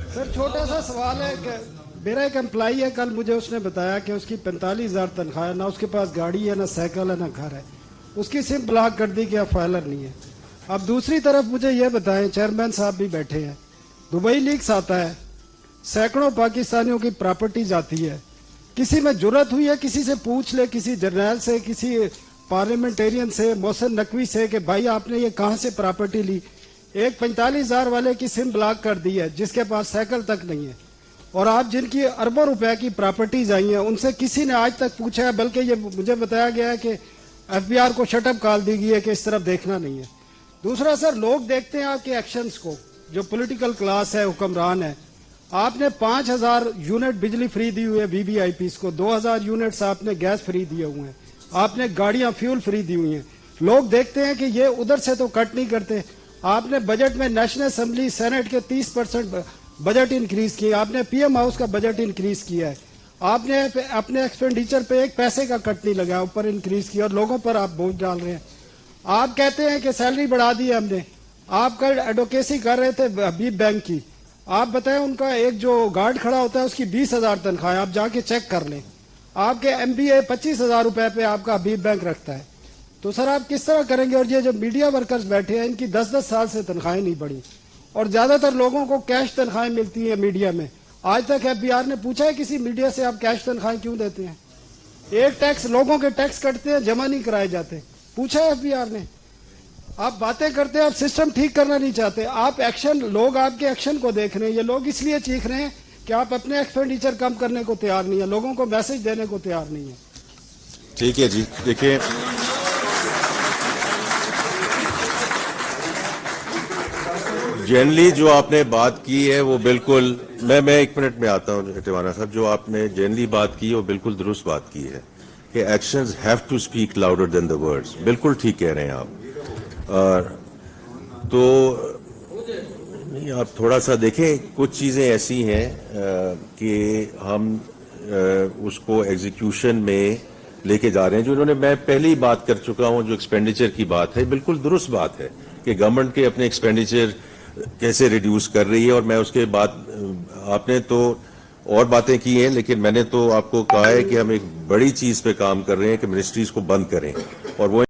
Sir छोटा सा सवाल है कि मेरा एक एम्प्लॉई है, कल मुझे उसने बताया कि उसकी 45,000 तनख्वाह है, ना उसके पास गाड़ी है, ना साइकिल है, ना घर है। उसकी सिम ब्लॉक कर दी कि अब फाइलर नहीं है। अब दूसरी तरफ मुझे ये बताएं, चेयरमैन साहब भी बैठे हैं, दुबई लीक्स आता है, सैकड़ों पाकिस्तानियों की प्रॉपर्टीज आती है। किसी में जुर्रत हुई है किसी से पूछ ले, किसी जर्नैल से, किसी पार्लियामेंटेरियन से, मोहसिन नकवी से, कि भाई आपने ये कहाँ से प्रॉपर्टी ली। एक 45,000 वाले की सिम ब्लॉक कर दी है जिसके पास साइकिल तक नहीं है। और आप जिनकी अरबों रुपए की प्रॉपर्टीज आई हैं उनसे किसी ने आज तक पूछा है, बल्कि ये मुझे बताया गया है कि एफबीआर को शटअप कॉल दी गई है कि इस तरफ देखना नहीं है। दूसरा सर, लोग देखते हैं आपके एक्शंस को, जो पॉलिटिकल क्लास है, हुक्मरान है। आपने 5,000 यूनिट बिजली फ्री दी हुई है वीवीआईपीज को, 2,000 यूनिट्स आपने गैस फ्री दिए हुए हैं, आपने गाड़ियां फ्यूल फ्री दी हुई हैं। लोग देखते हैं कि ये उधर से तो कट नहीं करते। आपने बजट में नेशनल असेंबली सेनेट के 30% बजट इंक्रीज किया, आपने पीएम हाउस का बजट इंक्रीज किया है, आपने अपने एक्सपेंडिचर पे एक पैसे का कट नहीं लगाया, ऊपर इंक्रीज किया, और लोगों पर आप बोझ डाल रहे हैं। आप कहते हैं कि सैलरी बढ़ा दी है हमने। आप कल एडवोकेसी कर रहे थे हबीब बैंक की, आप बताएं उनका एक जो गार्ड खड़ा होता है उसकी 20,000 तनख्वाह है, आप जाके चेक कर लें। आपके MBA 25,000 रुपए पे आपका हबीब बैंक रखता है। तो सर आप किस तरह करेंगे। और ये जो मीडिया वर्कर्स बैठे हैं इनकी 10-10 साल से तनख्वाहें नहीं बढ़ी, और ज्यादातर लोगों को कैश तनख्वाहें मिलती है मीडिया में। आज तक एफबीआर ने पूछा है किसी मीडिया से आप कैश तनख्वाहें क्यों देते हैं। एक टैक्स, लोगों के टैक्स कटते हैं, जमा नहीं कराए जाते, पूछा है एफबीआर ने। आप बातें करते हैं, आप सिस्टम ठीक करना नहीं चाहते। आप एक्शन, लोग आपके एक्शन को देख रहे हैं। ये लोग इसलिए चीख रहे हैं कि आप अपने एक्सपेंडिचर कम करने को तैयार नहीं है, लोगों को मैसेज देने को तैयार नहीं है। ठीक है जी, देखिए जनरली जो आपने बात की है वो बिल्कुल, मैं 1 मिनट में आता हूं टिवाना साहब, जो आपने जनरली बात की है वो बिल्कुल दुरुस्त बात की है कि actions have to speak louder than the words. बिल्कुल ठीक कह रहे हैं आप। तो नहीं, आप थोड़ा सा देखें, कुछ चीजें ऐसी हैं कि हम उसको एग्जीक्यूशन में लेके जा रहे हैं। जो इन्होंने, मैं पहले ही बात कर चुका हूं, जो एक्सपेंडिचर की बात है बिल्कुल दुरुस्त बात है कि गवर्नमेंट के अपने एक्सपेंडिचर कैसे रिड्यूस कर रही है। और मैं उसके बाद, आपने तो और बातें की हैं, लेकिन मैंने तो आपको कहा है कि हम एक बड़ी चीज पे काम कर रहे हैं कि मिनिस्ट्रीज को बंद करें, और वो